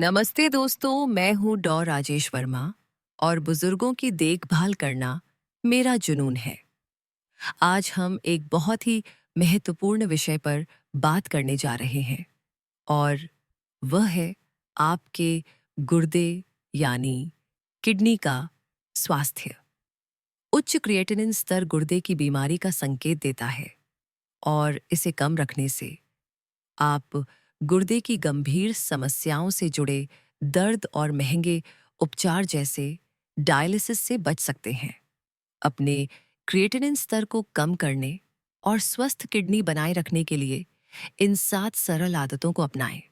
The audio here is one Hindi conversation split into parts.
नमस्ते दोस्तों, मैं हूँ डॉ राजेश वर्मा और बुजुर्गों की देखभाल करना मेरा जुनून है। आज हम एक बहुत ही महत्वपूर्ण विषय पर बात करने जा रहे हैं और वह है आपके गुर्दे यानी किडनी का स्वास्थ्य। उच्च क्रिएटिनिन स्तर गुर्दे की बीमारी का संकेत देता है और इसे कम रखने से आप गुर्दे की गंभीर समस्याओं से जुड़े दर्द और महंगे उपचार जैसे डायलिसिस से बच सकते हैं। अपने क्रिएटिनिन स्तर को कम करने और स्वस्थ किडनी बनाए रखने के लिए इन 7 सरल आदतों को अपनाएं।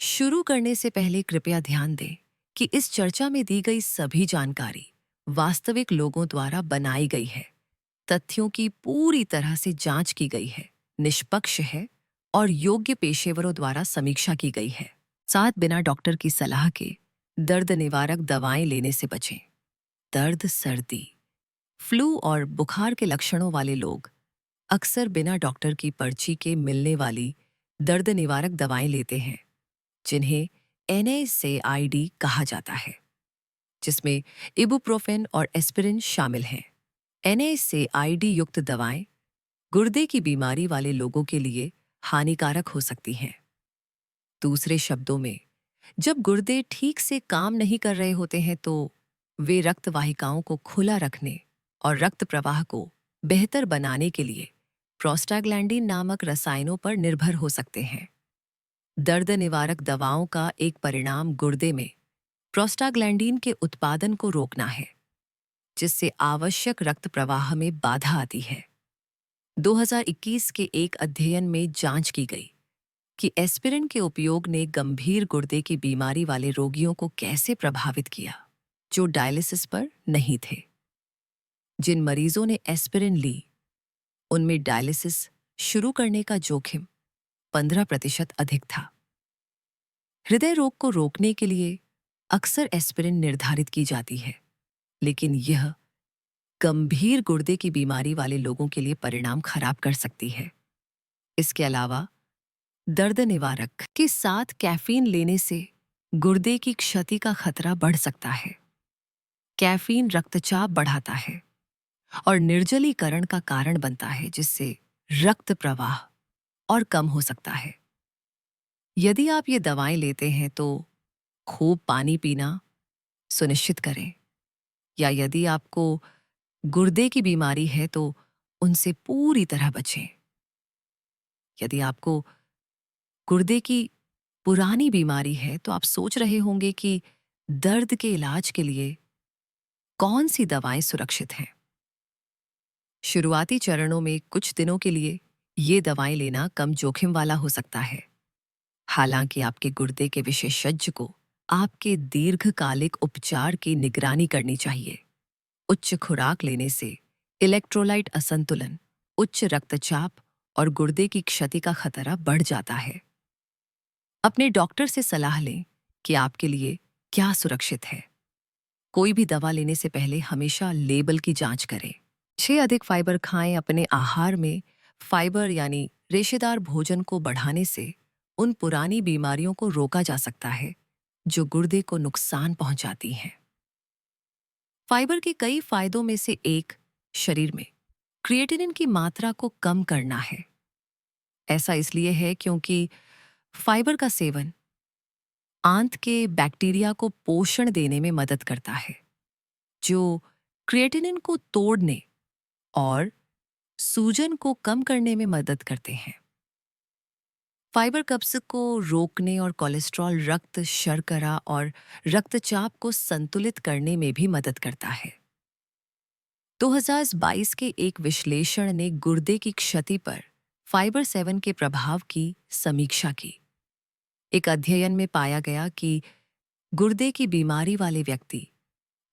शुरू करने से पहले कृपया ध्यान दें कि इस चर्चा में दी गई सभी जानकारी वास्तविक लोगों द्वारा बनाई गई है, तथ्यों की पूरी तरह से जांच की गई है, निष्पक्ष है और योग्य पेशेवरों द्वारा समीक्षा की गई है। साथ बिना डॉक्टर की सलाह के दर्द निवारक दवाएं लेने से बचें। दर्द, सर्दी, फ्लू और बुखार के लक्षणों वाले लोग अक्सर बिना डॉक्टर की पर्ची के मिलने वाली दर्द निवारक दवाएं लेते हैं, जिन्हें NSAID कहा जाता है, जिसमें इबुप्रोफेन और एस्पिरिन शामिल हैं। NSAID युक्त दवाएं गुर्दे की बीमारी वाले लोगों के लिए हानिकारक हो सकती हैं। दूसरे शब्दों में, जब गुर्दे ठीक से काम नहीं कर रहे होते हैं तो वे रक्त वाहिकाओं को खुला रखने और रक्त प्रवाह को बेहतर बनाने के लिए प्रोस्टाग्लैंडिन नामक रसायनों पर निर्भर हो सकते हैं। दर्द निवारक दवाओं का एक परिणाम गुर्दे में प्रोस्टाग्लैंडिन के उत्पादन को रोकना है, जिससे आवश्यक रक्त प्रवाह में बाधा आती है। 2021 के एक अध्ययन में जांच की गई कि एस्पिरिन के उपयोग ने गंभीर गुर्दे की बीमारी वाले रोगियों को कैसे प्रभावित किया, जो डायलिसिस पर नहीं थे। जिन मरीजों ने एस्पिरिन ली, उनमें डायलिसिस शुरू करने का जोखिम 15% अधिक था। हृदय रोग को रोकने के लिए अक्सर एस्पिरिन निर्धारित की जाती है, लेकिन यह गंभीर गुर्दे की बीमारी वाले लोगों के लिए परिणाम खराब कर सकती है। इसके अलावा दर्द निवारक के साथ कैफीन लेने से गुर्दे की क्षति का खतरा बढ़ सकता है। कैफीन रक्तचाप बढ़ाता है और निर्जलीकरण का कारण बनता है, जिससे रक्त प्रवाह और कम हो सकता है। यदि आप ये दवाएं लेते हैं तो खूब पानी पीना सुनिश्चित करें, या यदि आपको गुर्दे की बीमारी है तो उनसे पूरी तरह बचें। यदि आपको गुर्दे की पुरानी बीमारी है तो आप सोच रहे होंगे कि दर्द के इलाज के लिए कौन सी दवाएं सुरक्षित हैं। शुरुआती चरणों में कुछ दिनों के लिए ये दवाएं लेना कम जोखिम वाला हो सकता है। हालांकि आपके गुर्दे के विशेषज्ञ को आपके दीर्घकालिक उपचार की निगरानी करनी चाहिए। उच्च खुराक लेने से इलेक्ट्रोलाइट असंतुलन, उच्च रक्तचाप और गुर्दे की क्षति का खतरा बढ़ जाता है। अपने डॉक्टर से सलाह लें कि आपके लिए क्या सुरक्षित है। कोई भी दवा लेने से पहले हमेशा लेबल की जांच करें। अधिक फाइबर खाएं। अपने आहार में फाइबर यानी रेशेदार भोजन को बढ़ाने से उन पुरानी बीमारियों को रोका जा सकता है जो गुर्दे को नुकसान पहुंचाती हैं। फाइबर के कई फायदों में से एक शरीर में क्रिएटिनिन की मात्रा को कम करना है। ऐसा इसलिए है क्योंकि फाइबर का सेवन आंत के बैक्टीरिया को पोषण देने में मदद करता है, जो क्रिएटिनिन को तोड़ने और सूजन को कम करने में मदद करते हैं। फाइबर कब्ज को रोकने और कोलेस्ट्रॉल, रक्त शर्करा और रक्तचाप को संतुलित करने में भी मदद करता है। 2022 के एक विश्लेषण ने गुर्दे की क्षति पर फाइबर 7 के प्रभाव की समीक्षा की। एक अध्ययन में पाया गया कि गुर्दे की बीमारी वाले व्यक्ति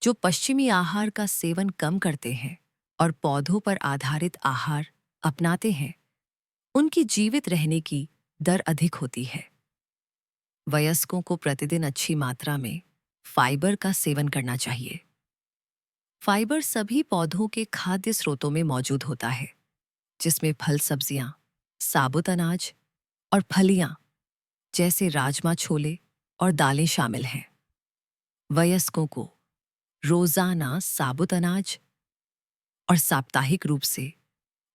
जो पश्चिमी आहार का सेवन कम करते हैं और पौधों पर आधारित आहार अपनाते हैं, उनकी जीवित रहने की दर अधिक होती है। वयस्कों को प्रतिदिन अच्छी मात्रा में फाइबर का सेवन करना चाहिए। फाइबर सभी पौधों के खाद्य स्रोतों में मौजूद होता है, जिसमें फल, सब्जियां, साबुत अनाज और फलियां जैसे राजमा, छोले, और दालें शामिल हैं। वयस्कों को रोजाना साबुत अनाज और साप्ताहिक रूप से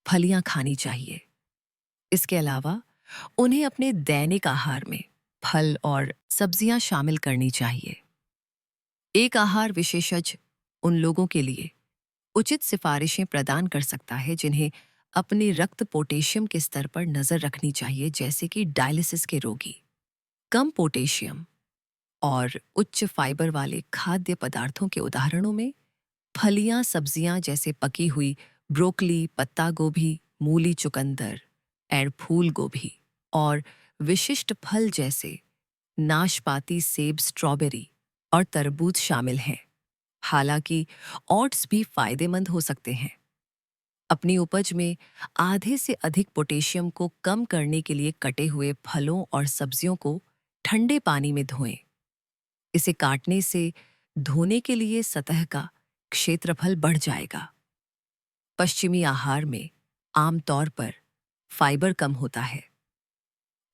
फलियां खानी चाहिए। इसके अलावा उन्हें अपने दैनिक आहार में फल और सब्जियां शामिल करनी चाहिए। एक आहार विशेषज्ञ उन लोगों के लिए उचित सिफारिशें प्रदान कर सकता है जिन्हें अपने रक्त पोटेशियम के स्तर पर नजर रखनी चाहिए, जैसे कि डायलिसिस के रोगी। कम पोटेशियम और उच्च फाइबर वाले खाद्य पदार्थों के उदाहरणों में फलियां, सब्जियां जैसे पकी हुई ब्रोकली, पत्ता गोभी, मूली, चुकंदर, और फूल गोभी और विशिष्ट फल जैसे नाशपाती, सेब, स्ट्रॉबेरी और तरबूज शामिल हैं। हालांकि ओट्स भी फायदेमंद हो सकते हैं। अपनी उपज में आधे से अधिक पोटेशियम को कम करने के लिए कटे हुए फलों और सब्जियों को ठंडे पानी में धोएं। इसे काटने से धोने के लिए सतह का क्षेत्रफल बढ़ जाएगा। पश्चिमी आहार में आमतौर पर फाइबर कम होता है।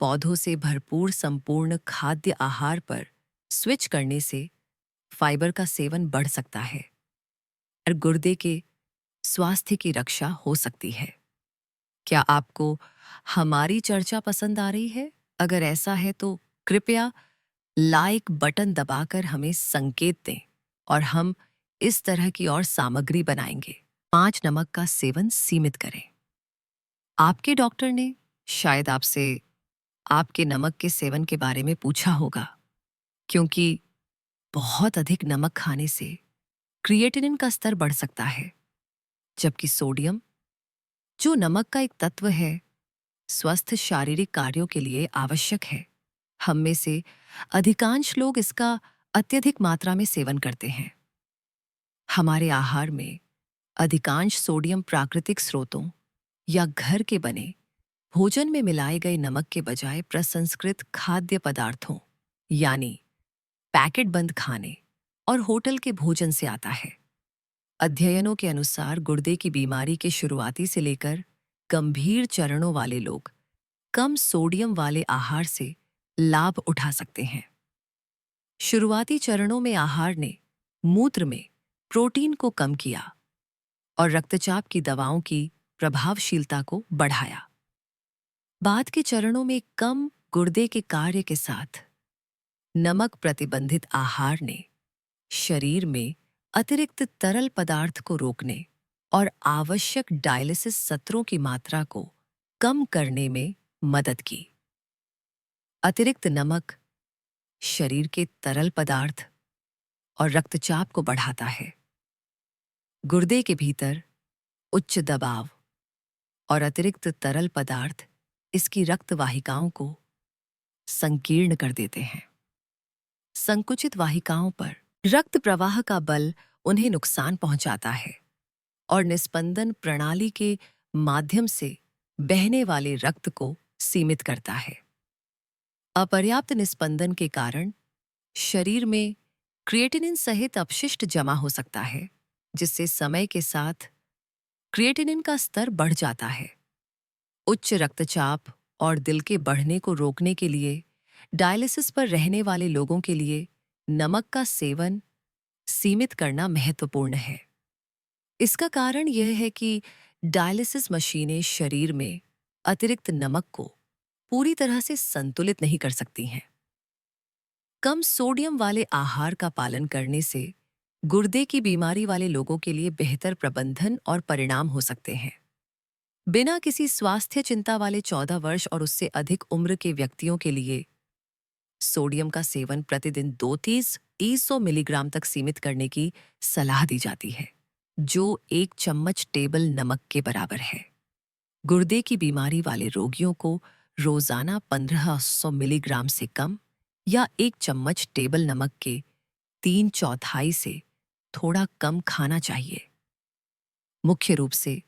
पौधों से भरपूर संपूर्ण खाद्य आहार पर स्विच करने से फाइबर का सेवन बढ़ सकता है और गुर्दे के स्वास्थ्य की रक्षा हो सकती है। क्या आपको हमारी चर्चा पसंद आ रही है? अगर ऐसा है तो कृपया लाइक बटन दबाकर हमें संकेत दें और हम इस तरह की और सामग्री बनाएंगे। 5 नमक का सेवन सीमित करें। आपके डॉक्टर ने शायद आपसे आपके नमक के सेवन के बारे में पूछा होगा, क्योंकि बहुत अधिक नमक खाने से क्रिएटिनिन का स्तर बढ़ सकता है, जबकि सोडियम, जो नमक का एक तत्व है, स्वस्थ शारीरिक कार्यों के लिए आवश्यक है। हम में से अधिकांश लोग इसका अत्यधिक मात्रा में सेवन करते हैं। हमारे आहार में अधिकांश सोडियम प्राकृतिक स्रोतों या घर के बने भोजन में मिलाए गए नमक के बजाय प्रसंस्कृत खाद्य पदार्थों यानी पैकेट बंद खाने और होटल के भोजन से आता है। अध्ययनों के अनुसार गुर्दे की बीमारी के शुरुआती से लेकर गंभीर चरणों वाले लोग कम सोडियम वाले आहार से लाभ उठा सकते हैं। शुरुआती चरणों में आहार ने मूत्र में प्रोटीन को कम किया और रक्तचाप की दवाओं की प्रभावशीलता को बढ़ाया। बाद के चरणों में कम गुर्दे के कार्य के साथ नमक प्रतिबंधित आहार ने शरीर में अतिरिक्त तरल पदार्थ को रोकने और आवश्यक डायलिसिस सत्रों की मात्रा को कम करने में मदद की। अतिरिक्त नमक शरीर के तरल पदार्थ और रक्तचाप को बढ़ाता है। गुर्दे के भीतर उच्च दबाव और अतिरिक्त तरल पदार्थ इसकी रक्त वाहिकाओं को संकीर्ण कर देते हैं। संकुचित वाहिकाओं पर रक्त प्रवाह का बल उन्हें नुकसान पहुंचाता है और निस्पंदन प्रणाली के माध्यम से बहने वाले रक्त को सीमित करता है। अपर्याप्त निस्पंदन के कारण शरीर में क्रिएटिनिन सहित अपशिष्ट जमा हो सकता है, जिससे समय के साथ क्रिएटिनिन का स्तर बढ़ जाता है। उच्च रक्तचाप और दिल के बढ़ने को रोकने के लिए डायलिसिस पर रहने वाले लोगों के लिए नमक का सेवन सीमित करना महत्वपूर्ण है। इसका कारण यह है कि डायलिसिस मशीनें शरीर में अतिरिक्त नमक को पूरी तरह से संतुलित नहीं कर सकती हैं। कम सोडियम वाले आहार का पालन करने से गुर्दे की बीमारी वाले लोगों के लिए बेहतर प्रबंधन और परिणाम हो सकते हैं। बिना किसी स्वास्थ्य चिंता वाले 14 वर्ष और उससे अधिक उम्र के व्यक्तियों के लिए सोडियम का सेवन प्रतिदिन 230 मिलीग्राम तक सीमित करने की सलाह दी जाती है, जो 1 चम्मच टेबल नमक के बराबर है। गुर्दे की बीमारी वाले रोगियों को रोजाना 1500 मिलीग्राम से कम या 1 चम्मच टेबल नमक के 3/4 से थोड़ा कम खाना चाहिए। मुख्य रूप से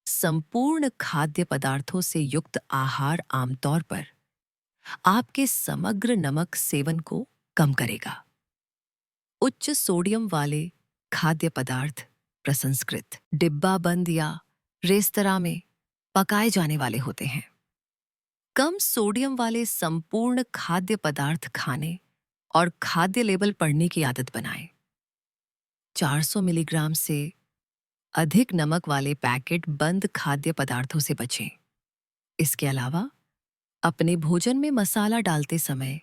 संपूर्ण खाद्य पदार्थों से युक्त आहार आमतौर पर आपके समग्र नमक सेवन को कम करेगा। उच्च सोडियम वाले खाद्य पदार्थ प्रसंस्कृत, डिब्बाबंद या रेस्तरां में पकाए जाने वाले होते हैं। कम सोडियम वाले संपूर्ण खाद्य पदार्थ खाने और खाद्य लेबल पढ़ने की आदत बनाएं। 400 मिलीग्राम से अधिक नमक वाले पैकेट बंद खाद्य पदार्थों से बचें। इसके अलावा अपने भोजन में मसाला डालते समय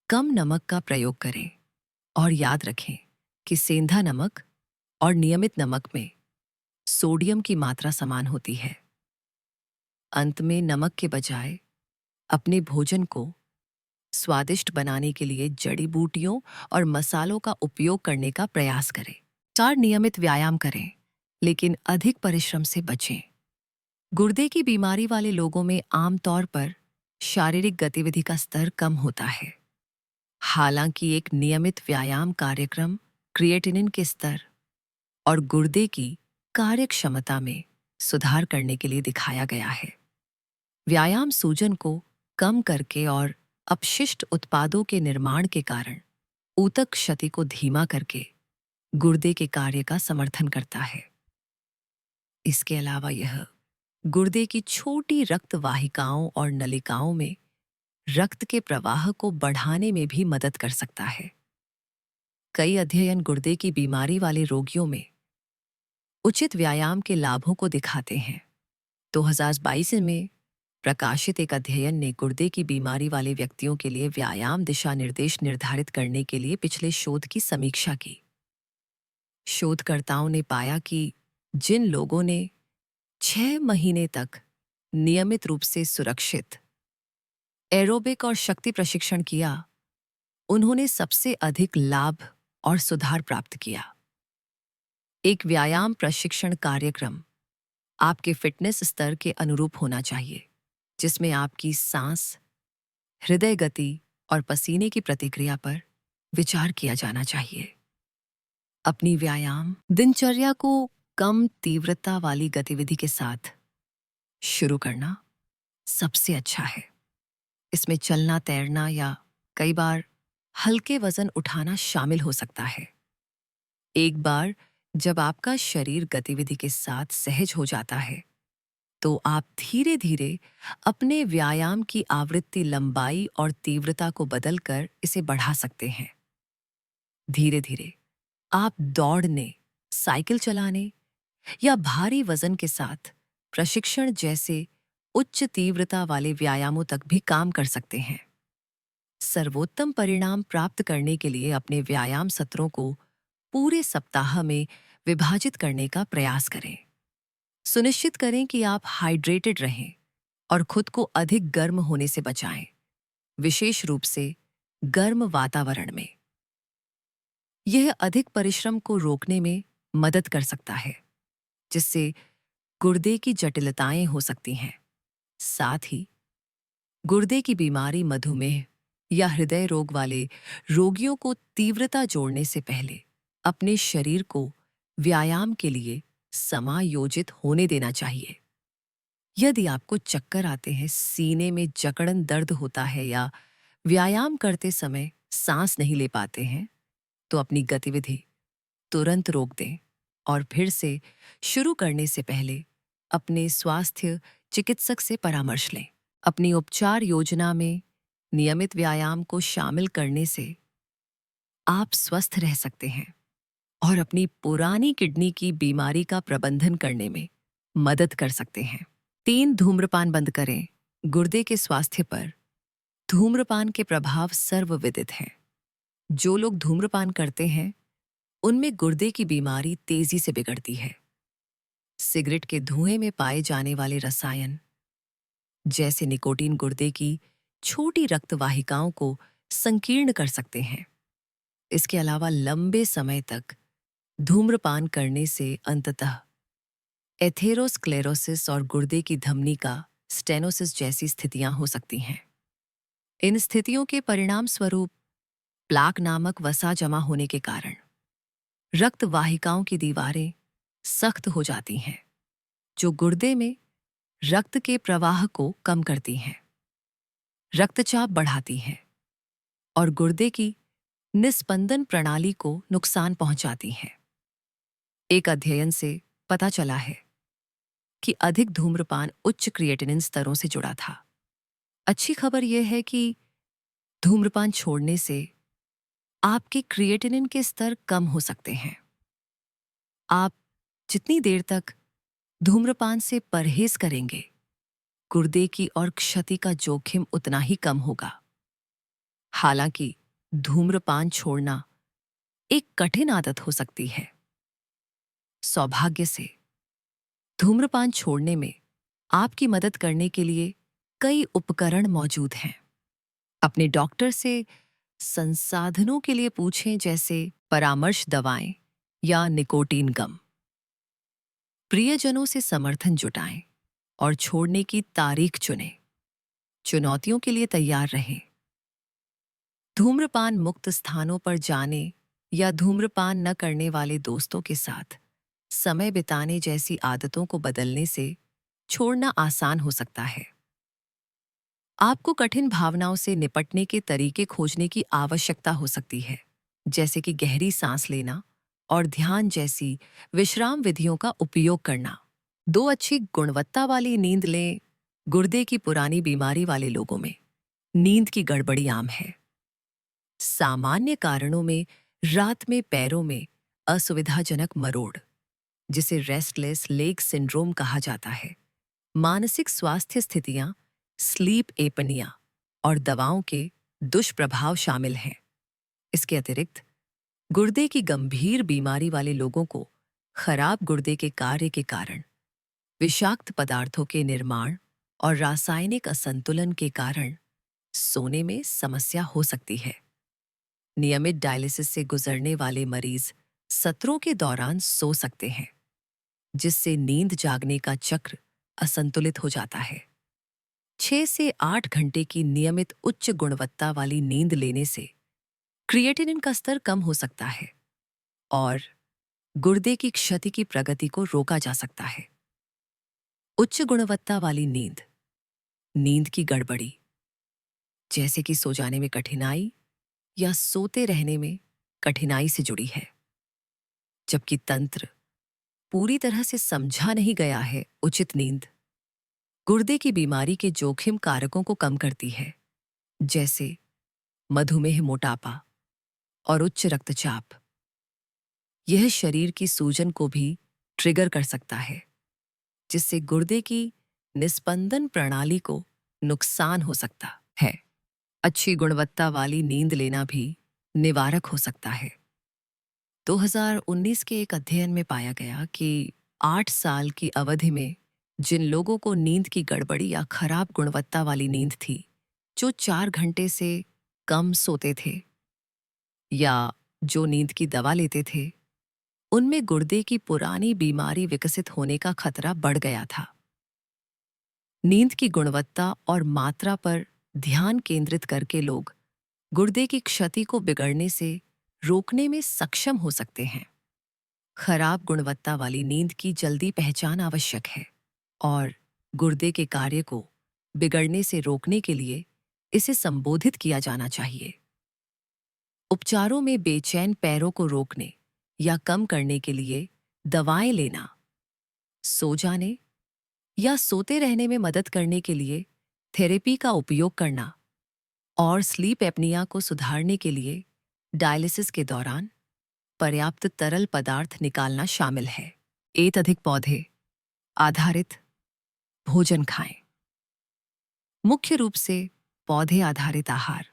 कम नमक का प्रयोग करें और याद रखें कि सेंधा नमक और नियमित नमक में सोडियम की मात्रा समान होती है। अंत में नमक के बजाय अपने भोजन को स्वादिष्ट बनाने के लिए जड़ी बूटियों और मसालों का उपयोग करने का प्रयास करें। 4 नियमित व्यायाम करें, लेकिन अधिक परिश्रम से बचें। गुर्दे की बीमारी वाले लोगों में आमतौर पर शारीरिक गतिविधि का स्तर कम होता है। हालांकि एक नियमित व्यायाम कार्यक्रम क्रिएटिनिन के स्तर और गुर्दे की कार्यक्षमता में सुधार करने के लिए दिखाया गया है। व्यायाम सूजन को कम करके और अपशिष्ट उत्पादों के निर्माण के कारण ऊतक क्षति को धीमा करके गुर्दे के कार्य का समर्थन करता है। इसके अलावा यह गुर्दे की छोटी रक्त वाहिकाओं और नलिकाओं में रक्त के प्रवाह को बढ़ाने में भी मदद कर सकता है। कई अध्ययन गुर्दे की बीमारी वाले रोगियों में उचित व्यायाम के लाभों को दिखाते हैं। 2022 में प्रकाशित एक अध्ययन ने गुर्दे की बीमारी वाले व्यक्तियों के लिए व्यायाम दिशा निर्देश निर्धारित करने के लिए पिछले शोध की समीक्षा की। शोधकर्ताओं ने पाया कि जिन लोगों ने 6 महीने तक नियमित रूप से सुरक्षित एरोबिक और शक्ति प्रशिक्षण किया, उन्होंने सबसे अधिक लाभ और सुधार प्राप्त किया। एक व्यायाम प्रशिक्षण कार्यक्रम आपके फिटनेस स्तर के अनुरूप होना चाहिए, जिसमें आपकी सांस, हृदय गति और पसीने की प्रतिक्रिया पर विचार किया जाना चाहिए। अपनी व्यायाम दिनचर्या को कम तीव्रता वाली गतिविधि के साथ शुरू करना सबसे अच्छा है। इसमें चलना, तैरना या कई बार हल्के वजन उठाना शामिल हो सकता है। एक बार जब आपका शरीर गतिविधि के साथ सहज हो जाता है, तो आप धीरे धीरे अपने व्यायाम की आवृत्ति, लंबाई और तीव्रता को बदलकर इसे बढ़ा सकते हैं। धीरे धीरे आप दौड़ने, साइकिल चलाने या भारी वजन के साथ प्रशिक्षण जैसे उच्च तीव्रता वाले व्यायामों तक भी काम कर सकते हैं। सर्वोत्तम परिणाम प्राप्त करने के लिए अपने व्यायाम सत्रों को पूरे सप्ताह में विभाजित करने का प्रयास करें। सुनिश्चित करें कि आप हाइड्रेटेड रहें और खुद को अधिक गर्म होने से बचाएं, विशेष रूप से गर्म वातावरण में। यह अधिक परिश्रम को रोकने में मदद कर सकता है, जिससे गुर्दे की जटिलताएं हो सकती हैं। साथ ही गुर्दे की बीमारी, मधुमेह या हृदय रोग वाले रोगियों को तीव्रता जोड़ने से पहले अपने शरीर को व्यायाम के लिए समायोजित होने देना चाहिए। यदि आपको चक्कर आते हैं, सीने में जकड़न दर्द होता है या व्यायाम करते समय सांस नहीं ले पाते हैं, तो अपनी गतिविधि तुरंत रोक दें और फिर से शुरू करने से पहले अपने स्वास्थ्य चिकित्सक से परामर्श लें। अपनी उपचार योजना में नियमित व्यायाम को शामिल करने से आप स्वस्थ रह सकते हैं और अपनी पुरानी किडनी की बीमारी का प्रबंधन करने में मदद कर सकते हैं। 3, धूम्रपान बंद करें। गुर्दे के स्वास्थ्य पर धूम्रपान के प्रभाव सर्वविदित हैं। जो लोग धूम्रपान करते हैं, उनमें गुर्दे की बीमारी तेजी से बिगड़ती है। सिगरेट के धुएं में पाए जाने वाले रसायन जैसे निकोटीन गुर्दे की छोटी रक्त वाहिकाओं को संकीर्ण कर सकते हैं। इसके अलावा लंबे समय तक धूम्रपान करने से अंततः एथेरोस्क्लेरोसिस और गुर्दे की धमनी का स्टेनोसिस जैसी स्थितियां हो सकती हैं। इन स्थितियों के परिणाम स्वरूप प्लाक नामक वसा जमा होने के कारण रक्त वाहिकाओं की दीवारें सख्त हो जाती हैं, जो गुर्दे में रक्त के प्रवाह को कम करती हैं, रक्तचाप बढ़ाती हैं और गुर्दे की निस्पंदन प्रणाली को नुकसान पहुंचाती हैं। एक अध्ययन से पता चला है कि अधिक धूम्रपान उच्च क्रिएटिनिन स्तरों से जुड़ा था। अच्छी खबर यह है कि धूम्रपान छोड़ने से आपके क्रिएटिनिन के स्तर कम हो सकते हैं। आप जितनी देर तक धूम्रपान से परहेज करेंगे, गुर्दे की और क्षति का जोखिम उतना ही कम होगा। हालांकि धूम्रपान छोड़ना एक कठिन आदत हो सकती है। सौभाग्य से धूम्रपान छोड़ने में आपकी मदद करने के लिए कई उपकरण मौजूद हैं। अपने डॉक्टर से संसाधनों के लिए पूछें, जैसे परामर्श दवाएं या निकोटीन गम। प्रियजनों से समर्थन जुटाएं और छोड़ने की तारीख चुनें। चुनौतियों के लिए तैयार रहें। धूम्रपान मुक्त स्थानों पर जाने या धूम्रपान न करने वाले दोस्तों के साथ समय बिताने जैसी आदतों को बदलने से छोड़ना आसान हो सकता है। आपको कठिन भावनाओं से निपटने के तरीके खोजने की आवश्यकता हो सकती है, जैसे कि गहरी सांस लेना और ध्यान जैसी विश्राम विधियों का उपयोग करना। 2 अच्छी गुणवत्ता वाली नींद लें। गुर्दे की पुरानी बीमारी वाले लोगों में नींद की गड़बड़ी आम है। सामान्य कारणों में रात में पैरों में असुविधाजनक मरोड़, जिसे रेस्टलेस लेग सिंड्रोम कहा जाता है, मानसिक स्वास्थ्य स्थितियां, स्लीप एपनिया और दवाओं के दुष्प्रभाव शामिल हैं। इसके अतिरिक्त गुर्दे की गंभीर बीमारी वाले लोगों को खराब गुर्दे के कार्य के कारण, विषाक्त पदार्थों के निर्माण और रासायनिक असंतुलन के कारण सोने में समस्या हो सकती है। नियमित डायलिसिस से गुजरने वाले मरीज सत्रों के दौरान सो सकते हैं, जिससे नींद जागने का चक्र असंतुलित हो जाता है। 6 से 8 घंटे की नियमित उच्च गुणवत्ता वाली नींद लेने से क्रिएटिनिन का स्तर कम हो सकता है और गुर्दे की क्षति की प्रगति को रोका जा सकता है। उच्च गुणवत्ता वाली नींद, नींद की गड़बड़ी, जैसे कि सो जाने में कठिनाई या सोते रहने में कठिनाई से जुड़ी है। जबकि तंत्र पूरी तरह से समझा नहीं गया है, उचित नींद गुर्दे की बीमारी के जोखिम कारकों को कम करती है, जैसे मधुमेह, मोटापा और उच्च रक्तचाप। यह शरीर की सूजन को भी ट्रिगर कर सकता है, जिससे गुर्दे की निस्पंदन प्रणाली को नुकसान हो सकता है। अच्छी गुणवत्ता वाली नींद लेना भी निवारक हो सकता है। 2019 के एक अध्ययन में पाया गया कि 8 साल की अवधि में जिन लोगों को नींद की गड़बड़ी या खराब गुणवत्ता वाली नींद थी, जो 4 घंटे से कम सोते थे या जो नींद की दवा लेते थे, उनमें गुर्दे की पुरानी बीमारी विकसित होने का खतरा बढ़ गया था। नींद की गुणवत्ता और मात्रा पर ध्यान केंद्रित करके लोग गुर्दे की क्षति को बिगड़ने से रोकने में सक्षम हो सकते हैं। खराब गुणवत्ता वाली नींद की जल्दी पहचान आवश्यक है और गुर्दे के कार्य को बिगड़ने से रोकने के लिए इसे संबोधित किया जाना चाहिए। उपचारों में बेचैन पैरों को रोकने या कम करने के लिए दवाएं लेना, सो जाने या सोते रहने में मदद करने के लिए थेरेपी का उपयोग करना और स्लीप एपनिया को सुधारने के लिए डायलिसिस के दौरान पर्याप्त तरल पदार्थ निकालना शामिल है। एक अधिक पौधे आधारित भोजन खाएं। मुख्य रूप से पौधे आधारित आहार,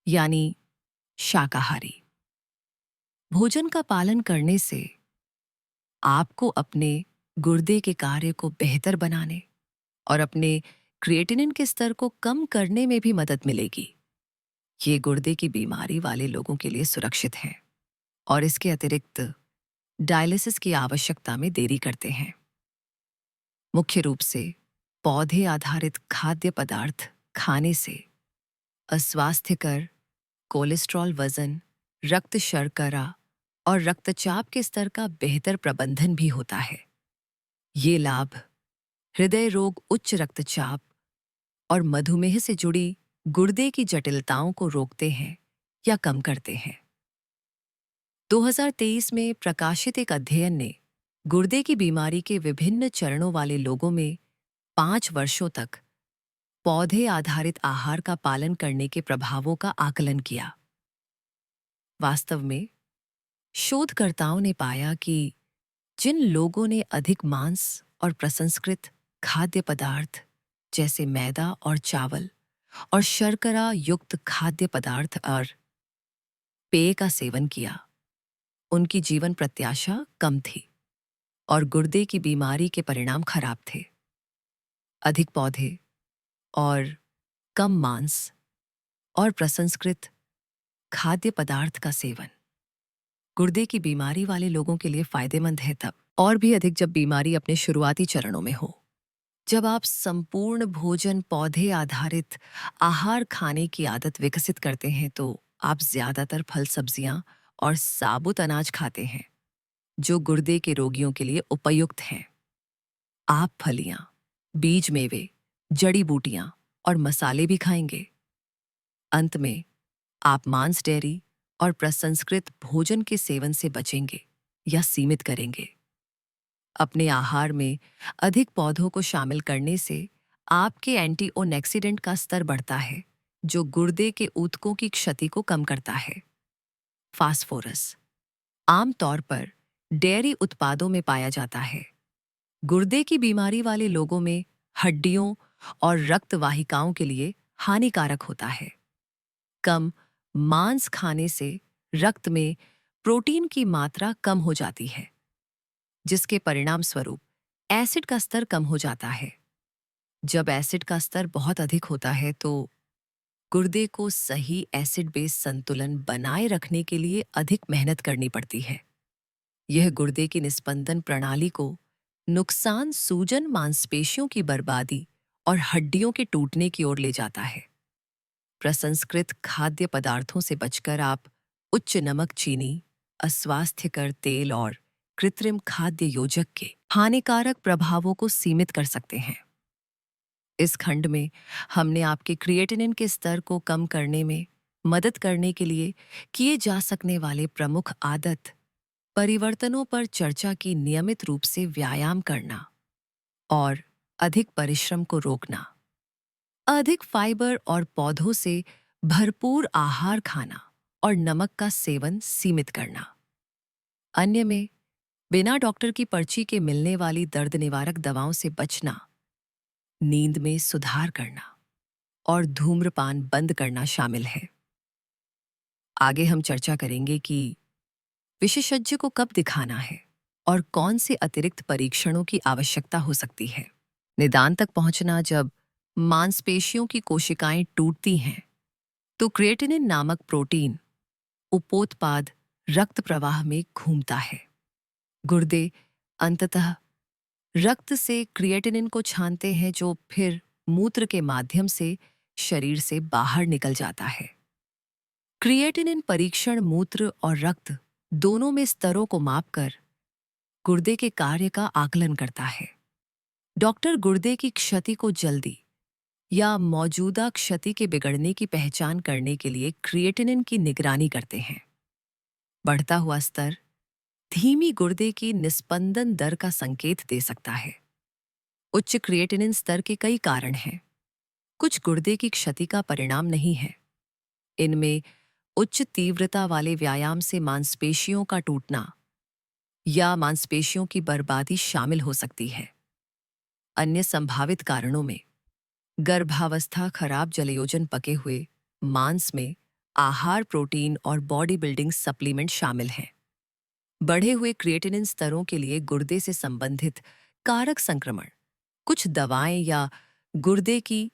यानी शाकाहारी भोजन का पालन करने से आपको अपने गुर्दे के कार्य को बेहतर बनाने और अपने क्रिएटिनिन के स्तर को कम करने में भी मदद मिलेगी। ये गुर्दे की बीमारी वाले लोगों के लिए सुरक्षित है और इसके अतिरिक्त डायलिसिस की आवश्यकता में देरी करते हैं। मुख्य रूप से पौधे आधारित खाद्य पदार्थ खाने से अस्वास्थ्यकर कोलेस्ट्रॉल, वजन, रक्त शर्करा और रक्तचाप के स्तर का बेहतर प्रबंधन भी होता है। ये लाभ हृदय रोग, उच्च रक्तचाप और मधुमेह से जुड़ी गुर्दे की जटिलताओं को रोकते हैं या कम करते हैं। 2023 में प्रकाशित एक अध्ययन ने गुर्दे की बीमारी के विभिन्न चरणों वाले लोगों में 5 वर्षों तक पौधे आधारित आहार का पालन करने के प्रभावों का आकलन किया। वास्तव में शोधकर्ताओं ने पाया कि जिन लोगों ने अधिक मांस और प्रसंस्कृत खाद्य पदार्थ जैसे मैदा और चावल और शर्करा युक्त खाद्य पदार्थ और पेय का सेवन किया, उनकी जीवन प्रत्याशा कम थी और गुर्दे की बीमारी के परिणाम खराब थे। अधिक पौधे और कम मांस और प्रसंस्कृत खाद्य पदार्थ का सेवन गुर्दे की बीमारी वाले लोगों के लिए फायदेमंद है, तब और भी अधिक जब बीमारी अपने शुरुआती चरणों में हो। जब आप संपूर्ण भोजन पौधे आधारित आहार खाने की आदत विकसित करते हैं तो आप ज्यादातर फल सब्जियां और साबुत अनाज खाते हैं जो गुर्दे के रोगियों के लिए उपयुक्त हैं। आप फलियां, बीज मेवे, जड़ी बूटियां और मसाले भी खाएंगे। अंत में आप मांस, डेयरी और प्रसंस्कृत भोजन के सेवन से बचेंगे या सीमित करेंगे। अपने आहार में अधिक पौधों को शामिल करने से आपके एंटीऑक्सीडेंट का स्तर बढ़ता है जो गुर्दे के ऊतकों की क्षति को कम करता है। फास्फोरस आमतौर पर डेयरी उत्पादों में पाया जाता है। गुर्दे की बीमारी वाले लोगों में हड्डियों और रक्त वाहिकाओं के लिए हानिकारक होता है। कम मांस खाने से रक्त में प्रोटीन की मात्रा कम हो जाती है, जिसके परिणाम स्वरूप एसिड का स्तर कम हो जाता है। जब एसिड का स्तर बहुत अधिक होता है तो गुर्दे को सही एसिड बेस संतुलन बनाए रखने के लिए अधिक मेहनत करनी पड़ती है। यह गुर्दे की निस्पंदन प्रणाली को नुकसान, सूजन, मांसपेशियों की बर्बादी और हड्डियों के टूटने की ओर ले जाता है। प्रसंस्कृत खाद्य पदार्थों से बचकर आप उच्च नमक, चीनी, अस्वास्थ्यकर तेल और कृत्रिम खाद्य योजक के हानिकारक प्रभावों को सीमित कर सकते हैं। इस खंड में हमने आपके क्रिएटिनिन के स्तर को कम करने में मदद करने के लिए किए जा सकने वाले प्रमुख आदत परिवर्तनों पर चर्चा की। नियमित रूप से व्यायाम करना और अधिक परिश्रम को रोकना, अधिक फाइबर और पौधों से भरपूर आहार खाना और नमक का सेवन सीमित करना। अन्य में बिना डॉक्टर की पर्ची के मिलने वाली दर्द निवारक दवाओं से बचना, नींद में सुधार करना और धूम्रपान बंद करना शामिल है। आगे हम चर्चा करेंगे कि विशेषज्ञ को कब दिखाना है और कौन से अतिरिक्त परीक्षणों की आवश्यकता हो सकती है। निदान तक पहुंचना: जब मांसपेशियों की कोशिकाएं टूटती हैं तो क्रिएटिनिन नामक प्रोटीन उपोत्पाद रक्त प्रवाह में घूमता है। गुर्दे अंततः रक्त से क्रिएटिनिन को छानते हैं जो फिर मूत्र के माध्यम से शरीर से बाहर निकल जाता है। क्रिएटिनिन परीक्षण मूत्र और रक्त दोनों में स्तरों को मापकर गुर्दे के कार्य का आकलन करता है। डॉक्टर गुर्दे की क्षति को जल्दी या मौजूदा क्षति के बिगड़ने की पहचान करने के लिए क्रिएटिनिन की निगरानी करते हैं। बढ़ता हुआ स्तर धीमी गुर्दे की निस्पंदन दर का संकेत दे सकता है। उच्च क्रिएटिनिन स्तर के कई कारण हैं। कुछ गुर्दे की क्षति का परिणाम नहीं है। इनमें उच्च तीव्रता वाले व्यायाम से मांसपेशियों का टूटना या मांसपेशियों की बर्बादी शामिल हो सकती है। अन्य संभावित कारणों में गर्भावस्था, खराब जलयोजन, पके हुए मांस में आहार, प्रोटीन और बॉडी बिल्डिंग सप्लीमेंट शामिल हैं। बढ़े हुए क्रिएटिनिन स्तरों के लिए गुर्दे से संबंधित कारक संक्रमण, कुछ दवाएं या गुर्दे की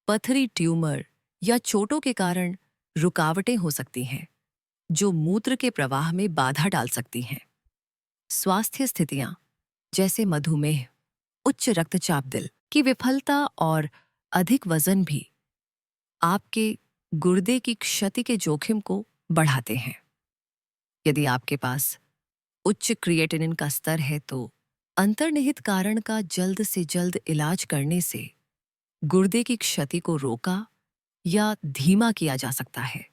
पथरी, ट्यूमर या चोटों के कारण रुकावटें हो सकती हैं जो मूत्र के प्रवाह में बाधा डाल सकती हैं। स्वास्थ्य स्थितियां जैसे मधुमेह, उच्च रक्तचाप, दिल की विफलता और अधिक वजन भी आपके गुर्दे की क्षति के जोखिम को बढ़ाते हैं। यदि आपके पास उच्च क्रिएटिनिन का स्तर है तो अंतर्निहित कारण का जल्द से जल्द इलाज करने से गुर्दे की क्षति को रोका या धीमा किया जा सकता है।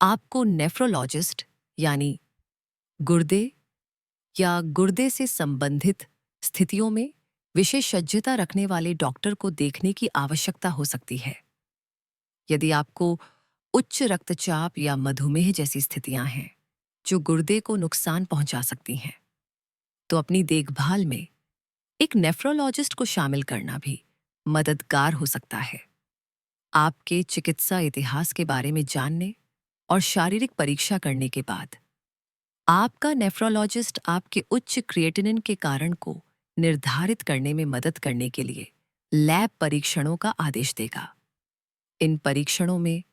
आपको नेफ्रोलॉजिस्ट यानी गुर्दे या गुर्दे से संबंधित स्थितियों में विशेषज्ञता रखने वाले डॉक्टर को देखने की आवश्यकता हो सकती है। यदि आपको उच्च रक्तचाप या मधुमेह जैसी स्थितियां हैं जो गुर्दे को नुकसान पहुंचा सकती हैं, तो अपनी देखभाल में एक नेफ्रोलॉजिस्ट को शामिल करना भी मददगार हो सकता है। आपके चिकित्सा इतिहास के बारे में जानने और शारीरिक परीक्षा करने के बाद आपका नेफ्रोलॉजिस्ट आपके उच्च क्रिएटिनिन के कारण को निर्धारित करने में मदद करने के लिए लैब परीक्षणों का आदेश देगा। इन परीक्षणों में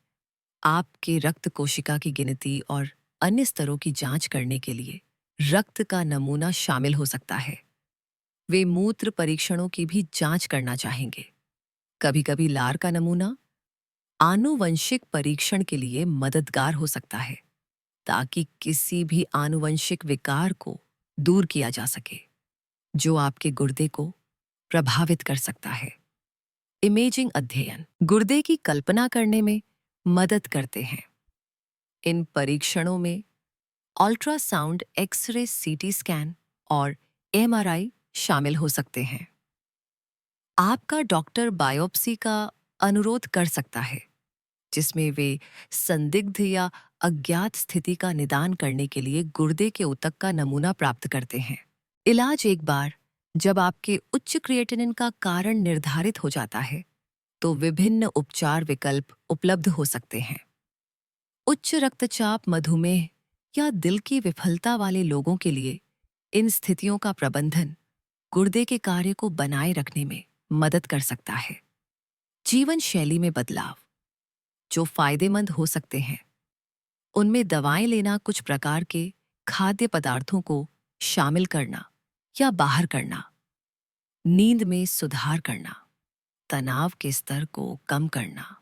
आपके रक्त कोशिका की गिनती और अन्य स्तरों की जांच करने के लिए रक्त का नमूना शामिल हो सकता है। वे मूत्र परीक्षणों की भी जांच करना चाहेंगे। कभी-कभी लार का नमूना आनुवंशिक परीक्षण के लिए मददगार हो सकता है, ताकि किसी भी आनुवंशिक विकार को दूर किया जा सके जो आपके गुर्दे को प्रभावित कर सकता है। इमेजिंग अध्ययन गुर्दे की कल्पना करने में मदद करते हैं। इन परीक्षणों में अल्ट्रासाउंड, एक्सरे, सीटी स्कैन और एमआरआई शामिल हो सकते हैं। आपका डॉक्टर बायोप्सी का अनुरोध कर सकता है, जिसमें वे संदिग्ध या अज्ञात स्थिति का निदान करने के लिए गुर्दे के ऊतक का नमूना प्राप्त करते हैं। इलाज एक बार जब आपके उच्च क्रिएटिनिन का कारण निर्धारित हो जाता है, तो विभिन्न उपचार विकल्प उपलब्ध हो सकते हैं। उच्च रक्तचाप, मधुमेह या दिल की विफलता वाले लोगों के लिए इन स्थितियों का प्रबंधन गुर्दे के कार्य को बनाए रखने में मदद कर सकता है। जीवन शैली में बदलाव जो फायदेमंद हो सकते हैं, उनमें दवाएं लेना, कुछ प्रकार के खाद्य पदार्थों को शामिल करना या बाहर करना, नींद में सुधार करना, तनाव के स्तर को कम करना,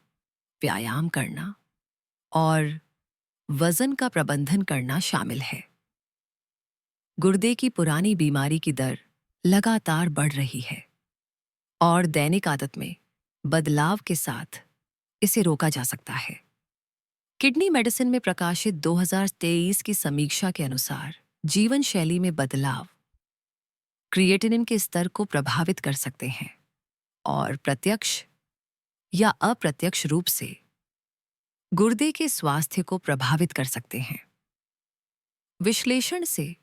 व्यायाम करना और वजन का प्रबंधन करना शामिल है। गुर्दे की पुरानी बीमारी की दर लगातार बढ़ रही है और दैनिक आदत में बदलाव के साथ इसे रोका जा सकता है। किडनी मेडिसिन में प्रकाशित 2023 की समीक्षा के अनुसार जीवन शैली में बदलाव क्रिएटिनिन के स्तर को प्रभावित कर सकते हैं और प्रत्यक्ष या अप्रत्यक्ष रूप से गुर्दे के स्वास्थ्य को प्रभावित कर सकते हैं। विश्लेषण से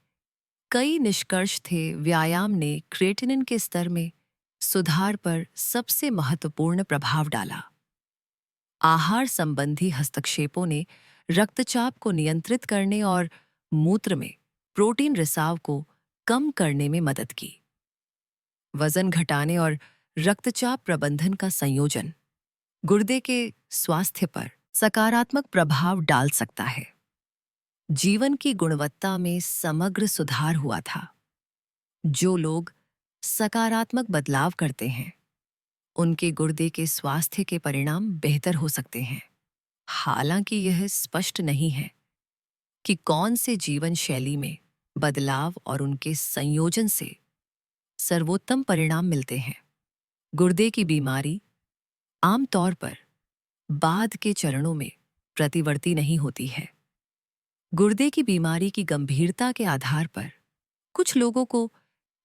कई निष्कर्ष थे। व्यायाम ने क्रिएटिनिन के स्तर में सुधार पर सबसे महत्वपूर्ण प्रभाव डाला। आहार संबंधी हस्तक्षेपों ने रक्तचाप को नियंत्रित करने और मूत्र में प्रोटीन रिसाव को कम करने में मदद की। वजन घटाने और रक्तचाप प्रबंधन का संयोजन गुर्दे के स्वास्थ्य पर सकारात्मक प्रभाव डाल सकता है। जीवन की गुणवत्ता में समग्र सुधार हुआ था। जो लोग सकारात्मक बदलाव करते हैं, उनके गुर्दे के स्वास्थ्य के परिणाम बेहतर हो सकते हैं। हालांकि यह स्पष्ट नहीं है कि कौन से जीवन शैली में बदलाव और उनके संयोजन से सर्वोत्तम परिणाम मिलते हैं। गुर्दे की बीमारी आमतौर पर बाद के चरणों में प्रतिवर्ती नहीं होती है। गुर्दे की बीमारी की गंभीरता के आधार पर कुछ लोगों को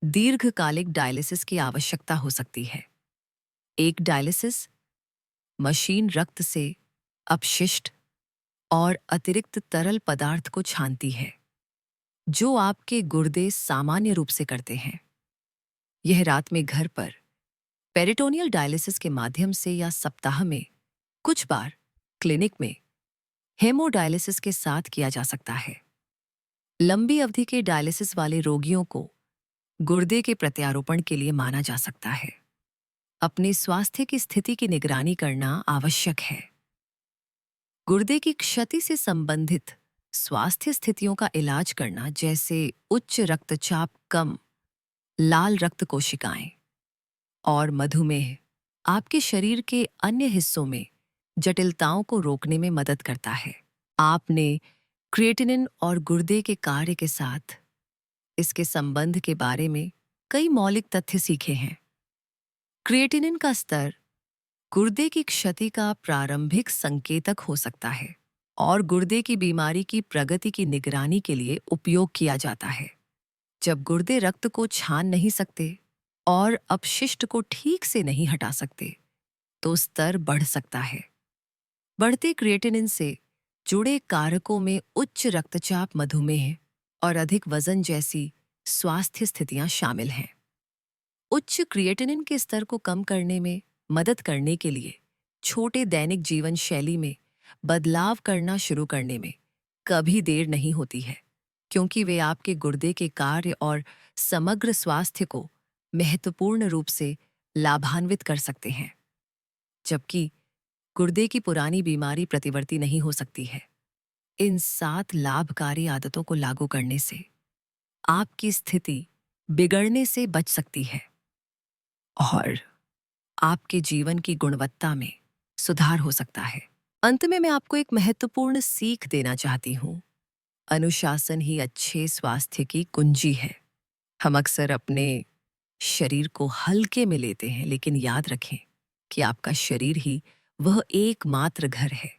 दीर्घकालिक डायलिसिस की आवश्यकता हो सकती है। एक डायलिसिस मशीन रक्त से अपशिष्ट और अतिरिक्त तरल पदार्थ को छानती है, जो आपके गुर्दे सामान्य रूप से करते हैं। यह रात में घर पर पेरिटोनियल डायलिसिस के माध्यम से या सप्ताह में कुछ बार क्लिनिक में हेमोडायलिसिस के साथ किया जा सकता है। लंबी अवधि के डायलिसिस वाले रोगियों को गुर्दे के प्रत्यारोपण के लिए माना जा सकता है। अपने स्वास्थ्य की स्थिति की निगरानी करना आवश्यक है। गुर्दे की क्षति से संबंधित स्वास्थ्य स्थितियों का इलाज करना, जैसे उच्च रक्तचाप, कम लाल रक्त कोशिकाएं और मधुमेह, आपके शरीर के अन्य हिस्सों में जटिलताओं को रोकने में मदद करता है। आपने क्रिएटिनिन और गुर्दे के कार्य के साथ इसके संबंध के बारे में कई मौलिक तथ्य सीखे हैं। क्रिएटिनिन का स्तर गुर्दे की क्षति का प्रारंभिक संकेतक हो सकता है और गुर्दे की बीमारी की प्रगति की निगरानी के लिए उपयोग किया जाता है। जब गुर्दे रक्त को छान नहीं सकते और अपशिष्ट को ठीक से नहीं हटा सकते, तो स्तर बढ़ सकता है। बढ़ते क्रिएटिनिन से जुड़े कारकों में उच्च रक्तचाप, मधुमेह और अधिक वजन जैसी स्वास्थ्य स्थितियां शामिल हैं। उच्च क्रिएटिनिन के स्तर को कम करने में मदद करने के लिए छोटे दैनिक जीवन शैली में बदलाव करना शुरू करने में कभी देर नहीं होती है, क्योंकि वे आपके गुर्दे के कार्य और समग्र स्वास्थ्य को महत्वपूर्ण रूप से लाभान्वित कर सकते हैं। जबकि गुर्दे की पुरानी बीमारी प्रतिवर्ती नहीं हो सकती है। इन 7 लाभकारी आदतों को लागू करने से आपकी स्थिति बिगड़ने से बच सकती है और आपके जीवन की गुणवत्ता में सुधार हो सकता है। अंत में मैं आपको एक महत्वपूर्ण सीख देना चाहती हूँ। अनुशासन ही अच्छे स्वास्थ्य की कुंजी है। हम अक्सर अपने शरीर को हल्के में लेते हैं, लेकिन याद रखें कि आपका शरीर ही वह एकमात्र घर है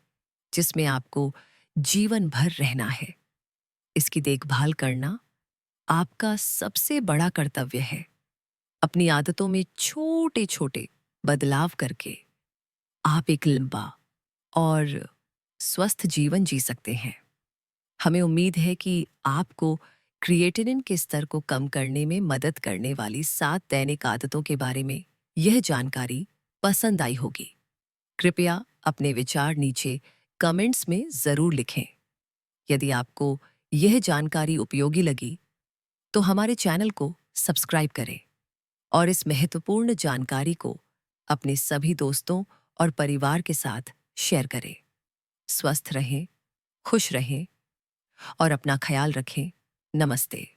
जिसमें आपको जीवन भर रहना है। इसकी देखभाल करना आपका सबसे बड़ा कर्तव्य है। अपनी आदतों में छोटे छोटे बदलाव करके आप एक लंबा और स्वस्थ जीवन जी सकते हैं। हमें उम्मीद है कि आपको क्रिएटिनिन के स्तर को कम करने में मदद करने वाली 7 दैनिक आदतों के बारे में यह जानकारी पसंद आई होगी। कृपया अपने विचार नीचे कमेंट्स में ज़रूर लिखें। यदि आपको यह जानकारी उपयोगी लगी तो हमारे चैनल को सब्सक्राइब करें और इस महत्वपूर्ण जानकारी को अपने सभी दोस्तों और परिवार के साथ शेयर करें। स्वस्थ रहें, खुश रहें और अपना ख्याल रखें। नमस्ते।